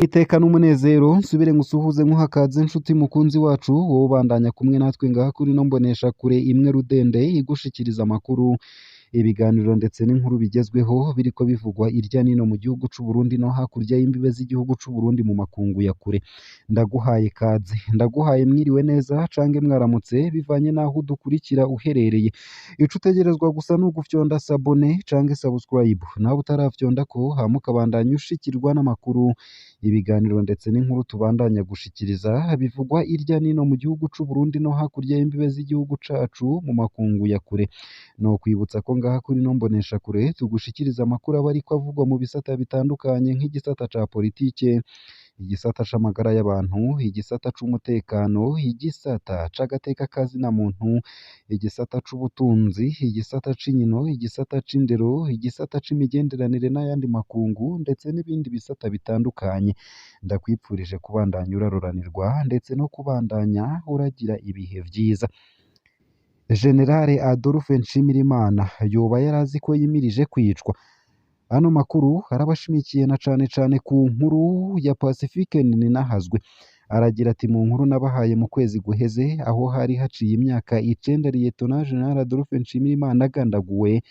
Iteka n'umunezero nsubire ngusuhuze nkuhakaze nshuti mukunzi wacu wowe ubandanya kumwe natwe ngaha kuri ino mbonesha kure imwe rudende igushikiriza amakuru ibiganiro ndetse n'inkuru bigezweho biriko bivugwa irya nino mu gihugu c'u Burundi no hakurya y'imbibe z'igihugu c'u Burundi mu makungu ya kure ndaguhaye kaze ndaguhaye mwiriwe neza cange mwaramutse bivanye naho udukurikira uherereye ico utegerezwa gusa n'ugufyonda sabone cange subscribe nawe utaravyondako hama ukabandanya ushikirwa n'amakuru ibiganiro ndetse n'inkuru tubandanya gushikiriza bivugwa irya nino mu gihugu c'u Burundi no hakurya y'imbibe z'igihugu cacu mu makungu ya kure no kwibutsa ko ngaha kuri no mbonesha kure tugushikiriza amakuru aba ariko avugwa mu bisata bitandukanye nk'igisata ca politike igisata c'amagara y'abantu igisata c'umutekano igisata c'agateka kazina muntu igisata c'ubutunzi igisata c'inkino igisata c'indero igisata c'imigenderanire n'ayandi makungu ndetse n'ibindi bisata bitandukanye ndakwipfurije kubandanya uraroranirwa ndetse no kubandanya uragira ibihe vyiza Generale Adolphe Nshimirimana yoba yarazi ko yimirije kwicwa ano makuru arabashimikiye na cane ku nkuru ya Pacifique Ninahazwe aragira ati mu nkuru nabahaye mu kwezi guheze aho hari haciye imyaka 9 Lieutenant General Adolphe Nshimirimana agandaguwe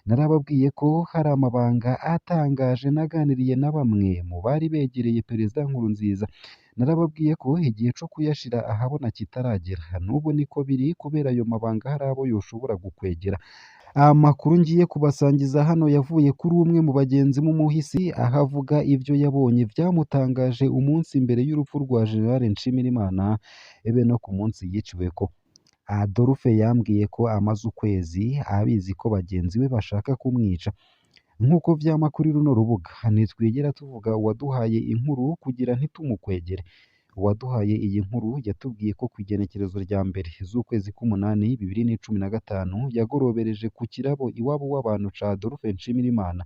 narababwiye ko hari amabanga atangaje naganiriye na bamwe mu bari begereye Perezida Nkurunziza narababwiye ko igihe co kuyashira ahabona kitaragera n'ubu niko biri kubera ayo mabanga hari abo yoshobora gukwegera amakuru ngiye kubasangiza hano yavuye kuri umwe mu bagenzi b'umuhisi ahavuga ivyo yabonye vyamutangaje umunsi imbere y'urupfu rwa General Nshimirimana ebe no ku munsi yiciweko Adolphe yambwiye ko amaze ukwezi abizi ko bagenzi be bashaka kumwica nk'uko vyama kuri runo rubuga ntitwigera tuvuga uwaduhaye inkuru kugira ntitumukwegere uwaduhaye iyi nkuru yatubwiye ko kw'igenekerezo rya mbere z'ukwezi k'umunani 2015 yagorobereje ku kirabo iwabo w'abantu ca Adolphe Nshimirimana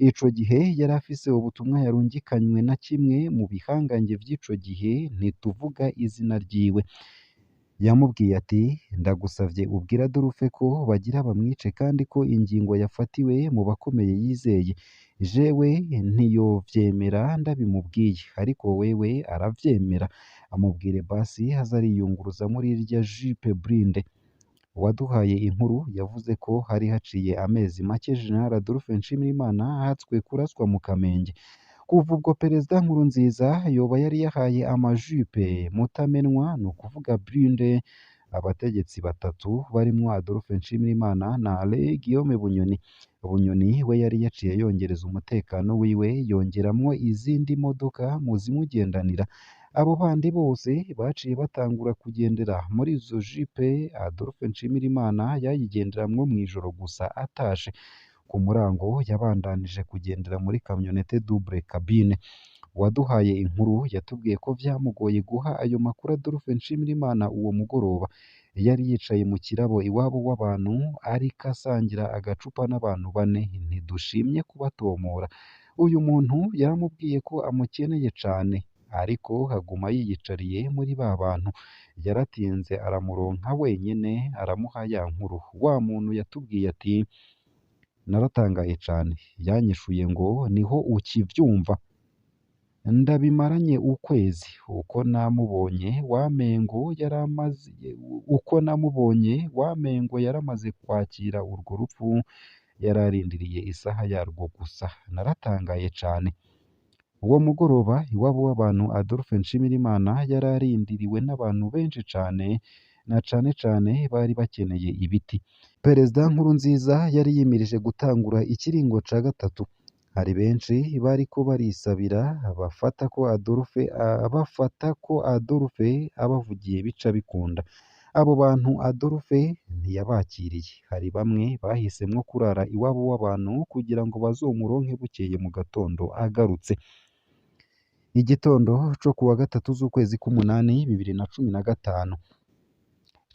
ico gihe yari afise ubutumwa yarungikanywe na kimwe mu bihangange vy'ico gihe ntituvuga izina ryiwe yamubwiye ati ndagusavye ubwira Adolphe ko bagira bamwice kandi ko ingingo yafatiwe mu bakomeye yizeye jewe ntiyovyemera ndabimubwiye ariko wewe aravyemera amubwire basi hazariyunguruza muri irya Jupe Blinde uwaduhaye inkuru yavuze ko hari haciye amezi make General Adolphe Nshimirimana hatswe kuraswa mu Kamenge kuva ubwo Perezida Nkurunziza yoba yari yahaye amajupe mutamenwa ni ukuvuga Blinde abategetsi batatu barimwo Adolphe Nshimirimana na Alain Guillaume Bunyoni Bunyoni we yari yaciye yongereza umutekano wiwe yongeramwo izindi modoka mu zimugendanira abo bandi bose baciye batangura kugendera muri izo jipe Adolphe Nshimirimana yayigenderamwo mw'ijoro gusa atashe ku murango yabandanije kugendera muri kamyonete double cabine uwaduhaye inkuru yatubwiye ko vyamugoye guha ayo makuru Adolphe Nshimirimana uwo mugoroba yari yicaye mu kirabo iwabo w'abantu ariko asangira agacupa n'abantu bane ntidushimye kubatomora uyu muntu yaramubwiye ko amukeneye cane ariko haguma yiyicariye muri ba bantu yaratinze aramuronka wenyene aramuha ya nkuru wa muntu yatubwiye ati naratangaye cane yanyishuye ngo niho ukivyumva ndabimaranye ukwezi uko namubonye wamengo yaramaze kwakira urwo rupfu yararindiriye isaha yarwo gusa naratangaye cane uwo mugoroba iwabo w'abantu Adolphe Nshimirimana yararindiriwe n'abantu benshi cane na cane bari bakeneye ibiti Perezida Nkurunziza yari yimirije gutangura ikiringo ca gatatu hari benshi bariko barisabira bafata ko Adolphe abavugiye bica bikunda abo bantu Adolphe ntiyabakiriye hari bamwe bahisemwo kurara iwabo w'abantu kugira ngo bazomuronke bukeye mu gatondo agarutse igitondo co kuwa gatatu z'ukwezi k'umunani 2015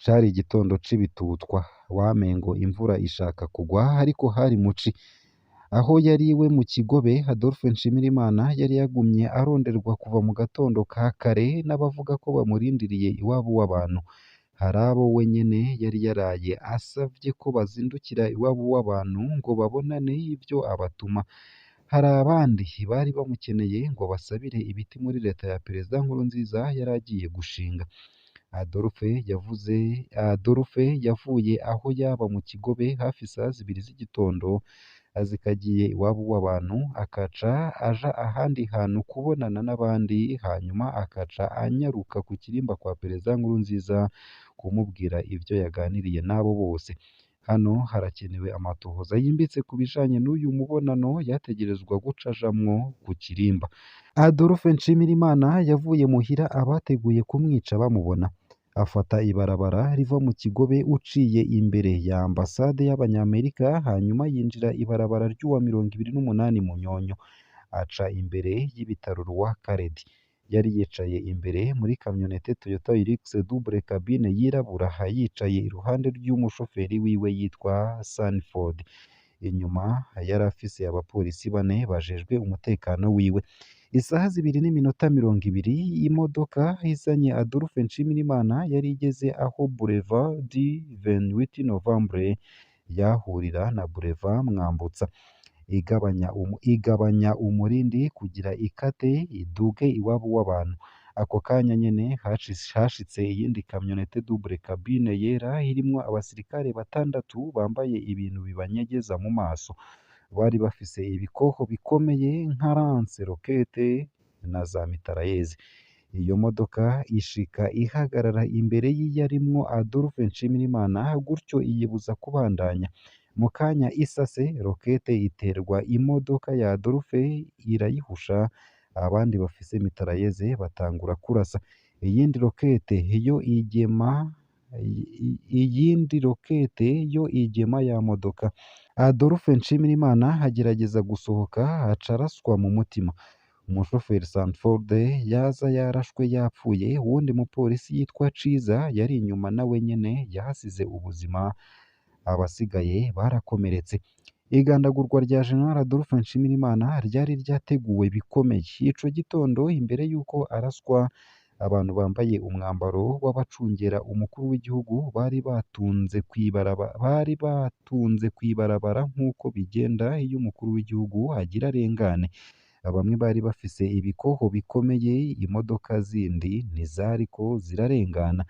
cari igitondo c'ibitutwa wamengo imvura ishaka kugwa ariko hari muci aho yari iwe mu Kigobe Adolphe Nshimirimana yari yagumye aronderwa kuva mu gatondo ka kare n'abavuga ko bamurindiriye iwabo w'abantu hari abo we nyene yari yaraye asavye ko bazindukira iwabo w'abantu ngo babonane ibyo abatuma. Hari abandi bari bamukeneye ngo basabire ibiti muri leta ya Perezida Nkurunziza yari agiye gushinga. Adolphe yavuye aho yaba mu Kigobe hafi saa zibiri z'igitondo azikagiye iwabo w'abantu akaca aja ahandi hantu kubonana n'abandi hanyuma akaca anyaruka ku kirimba kwa Perezida Nkurunziza kumubwira ibyo yaganiriye n'abo bose. Hano harakenewe amatohoza yimbitse ku bijanye n'uyu mubonano yategerezwa guca ajamwo ku kirimba. Adolphe Nshimirimana yavuye muhira abateguye kumwica bamubona. Afata ibarabara riva mu Kigobe uciye imbere ya ambasade y'Abanyamerika hanyuma yinjira ibarabara ry'uwa 28 Munyonyo. Aca imbere y'ibitaro Roi Karedi. Yari yicaye imbere muri kamyonete Toyota Hilux double cabine yirabura yicaye iruhande ry'umushoferi wiwe yitwa Sanford. Inyuma yari afise abapolisi 4 bajejwe umutekano wiwe. Isaha 2:20 imodoka izanye Adolphe Nshimirimana yari igeze aho Boulevard du 28 Novembre yahurira na Boulevard Mwambutsa. Igabanya umurindi kugira ikate iduge iwabo w'abantu. Ako kanya nyene hashitse iyindi kamyonete double cabine yera irimwo abasirikare 6 bambaye ibintu bibanyegeza mu maso. Bari bafise ibikoho bikomeye nka lance rokete na za mitrailleuses. Iyo modoka ishika ihagarara imbere y'iyarimwo Adolphe Nshimirimana gutyo iyibuza kubandanya. Mu kanya isase rokete iterwa imodoka ya Adolphe irayihusha. Abandi bafise mitrailleuses batangura kurasa. Iyindi rokete yo igema ya modoka. Adolphe Nshimirimana agerageza gusohoka aca araswa mu mutima. Umushoferi Sanford yaza yarashwe yapfuye. Uwundi mupolisi yitwa Ciza yari inyuma nawe nyene yahasize ubuzima. Abasigaye barakomeretse. Igandagurwa rya General Adolphe Nshimirimana ryari ryateguwe bikomeye. Ico gitondo imbere y'uko araswa, abantu bambaye umwambaro w'abacungera umukuru w'igihugu bari batunze kw'ibarabara nk'uko bigenda iyo umukuru w'igihugu agira arengane. Bamwe bari bafise ibikoho bikomeye, imodoka zindi ntizariko zirarengana.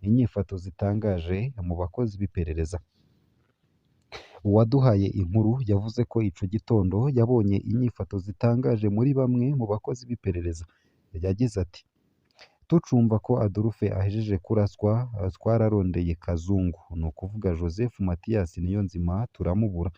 Inyifato zitangaje mu bakozi b'iperereza. Uwaduhaye inkuru yavuze ko ico gitondo yabonye inyifato zitangaje muri bamwe mu bakozi b'iperereza. Yagize ati: tucumva ko Adolphe ahejeje kuraswa twararondeye Kazungu, ni ukuvuga Joseph Mathias Niyonzima, turamubura.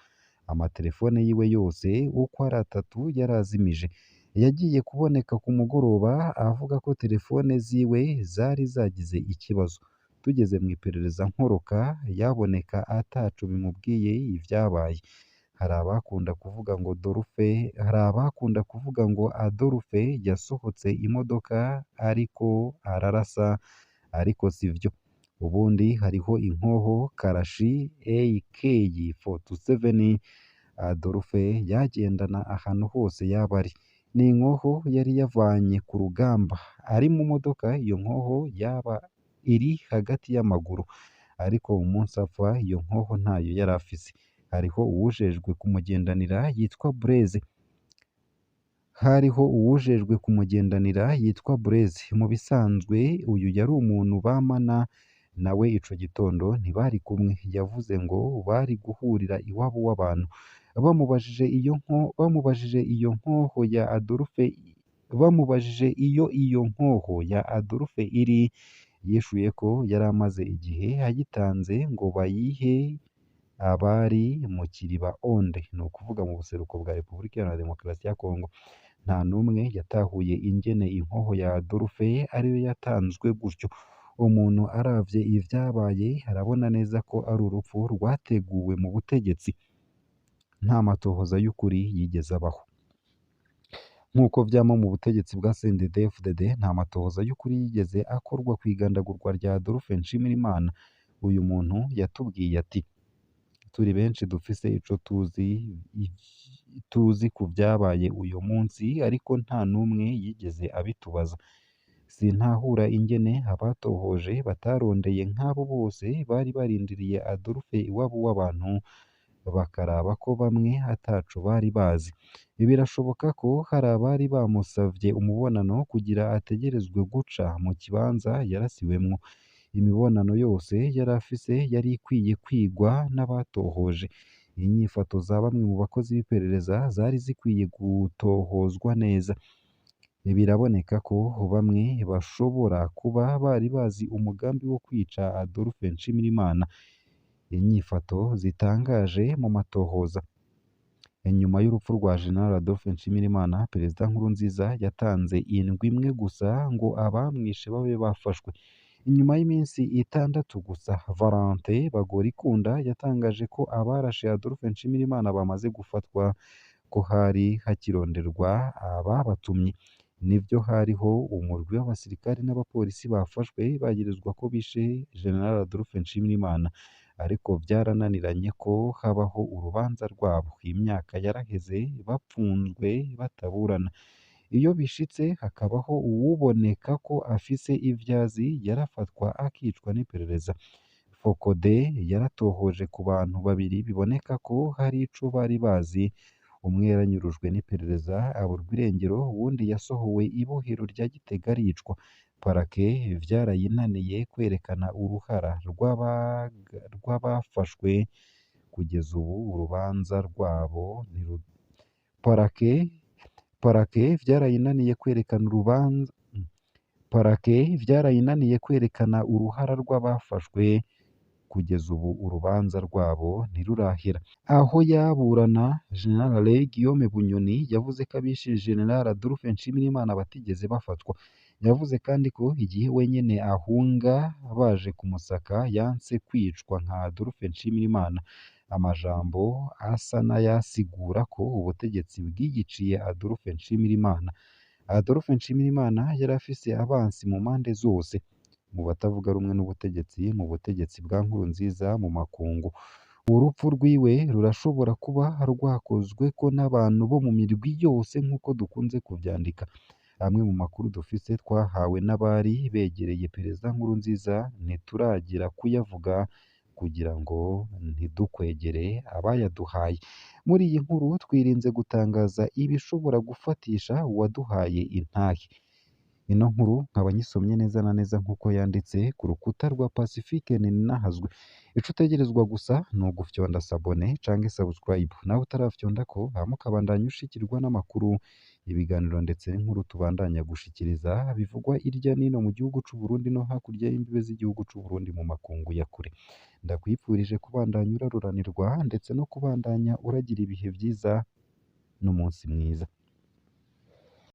Amatelefone yiwe yose uko ari 3 yarazimije. Yagiye kuboneka ku mugoroba avuga ko telefone ziwe zari zagize ikibazo. Tugeze mu iperereza nkoroka yaboneka ataco bimubwiye ivyabaye. Hari abakunda kuvuga ngo Adolphe yasohotse imodoka ariko ararasa, ariko sivyo. Ubundi hariho inkoho Karashi AK-47 Adolphe yagendana ahantu hose yaba ari. Ni inkoho yari yavanye ku rugamba ari mu modoka. Iyo nkoho yaba iri hagati y'amaguru, ariko umunsi apfa iyo nkoho ntayo yari afise. Hariho uwujejwe kumugendanira yitwa Blaise. Mu bisanzwe uyu yari umuntu bamana nawe. Ico gitondo ntibari kumwe. Yavuze ngo bari guhurira iwabo w'abantu. Bamubajije iyo nkoho ya Adolphe iri, yishuye ko yari amaze igihe ayitanze ngo bayihe abari mu Kiriba Onde, ni ukuvuga mu buseruko bwa Repubulika Iharanira Demokarasi ya Kongo. Nta n'umwe yatahuye ingene inkoho ya Adolphe ariyo yatanzwe gutyo. Umuntu aravye ivyabaye arabona neza ko ari urupfu rwateguwe mu butegetsi. Nta matohoza y'ukuri yigeze abaho. Nk'uko vyama mu butegetsi bwa CNDD-FDD, nta matohoza y'ukuri yigeze akorwa kw'igandagurwa rya Adolphe Nshimirimana. Uyu muntu yatubwiye ati: turi benshi dufise ico tuzi ku vyabaye uyu munsi, ariko nta n'umwe yigeze abitubaza. Sintahura ingene abatohoje batarondeye nk'abo bose bari barindiriye Adolphe iwabo w'abantu bakaraba ko bamwe ataco bari bazi. Birashoboka ko hari abari bamusavye umubonano kugira ategerezwe guca mu kibanza yarasiwemwo. Imibonano yose yari afise yari ikwiye kwigwa n'abatohoje. Inyifato za bamwe mu bakozi b'iperereza zari zikwiye gutohozwa neza. Biraboneka ko bamwe bashobora kuba bari bazi umugambi wo kwica Adolphe Nshimirimana. Inyifato zitangaje mu matohoza. Inyuma y'urupfu rwa General Adolphe Nshimirimana, Perezida Nkurunziza yatanze indwi imwe gusa ngo abamwishe babe bafashwe. Inyuma y'iminsi 6 gusa, Valentin Bagorikunda yatangaje ko abarashe Adolphe Nshimirimana bamaze gufatwa, ko hari hakironderwa ababatumye. Nivyo hariho umurwi w'abasirikari n'abapolisi bafashwe bagirizwa ko bishe General Adolphe Nshimirimana, ariko vyarananiranye ko habaho urubanza rwabo. Imyaka yaraheze bapfunzwe bataburana. Iyo bishitse hakabaho uwuboneka ko afise ivyazi yarafatwa akicwa n'iperereza. Fokode yaratohoje ku bantu babiri biboneka ko hari ico bari bazi. Umwe yaranyurujwe n'iperereza aburwa irengero, uwundi yasohowe ibohero rya Gitega aricwa. Parake vyarayinaniye kwerekana uruhara rw'abafashwe. Kugeza ubu urubanza rwabo Parake vyarayinaniye kwerekana uruhara rw'abafashwe. Kugeza ubu urubanza rwabo ntirurahera. Aho yaburana, General Guillaume Bunyoni yavuze ko abishe General Adolphe Nshimirimana batigeze bafatwa. Yavuze kandi ko igihe wenyene ahunga baje kumusaka yanse kwicwa nka Adolphe Nshimirimana. Amajambo asa n'ayasigura ko ubutegetsi bwiyiciye Adolphe Nshimirimana. Adolphe Nshimirimana yari afise abansi mu mpande zose, mu batavuga rumwe n'ubutegetsi, mu butegetsi bwa Nkurunziza, mu makungu. Urupfu rwiwe rurashobora kuba rwakozweko n'abantu bo mu mirwi yose nk'uko dukunze kuvyandika. Amwe mu makuru dufise twahawe n'abari begereye Perezida Nkurunziza ntituragira kuyavuga kugira ngo ntidukwegere abayaduhaye. Muri iyi nkuru twirinze gutangaza ibishobora gufatisha uwaduhaye intahe. Ino nkuru nkaba nyisomye neza na neza nk'uko yanditse ku rukuta rwa Pacifique Ninahazwe. Ico utegerezwa gusa ni ugufyonda sabone canke subscribe. Nawe utarafyondako hama ukabandanya ushikirwa n'amakuru, ibiganiro ndetse n'inkuru tubandanya gushikiriza bivugwa irya nino mu gihugu c'u Burundi no hakurya y'imbibe z'igihugu c'u Burundi mu makungu ya kure. Ndakwifurije kubandanya uraruranirwa ndetse no kubandanya uragira ibihe vyiza n'umunsi mwiza.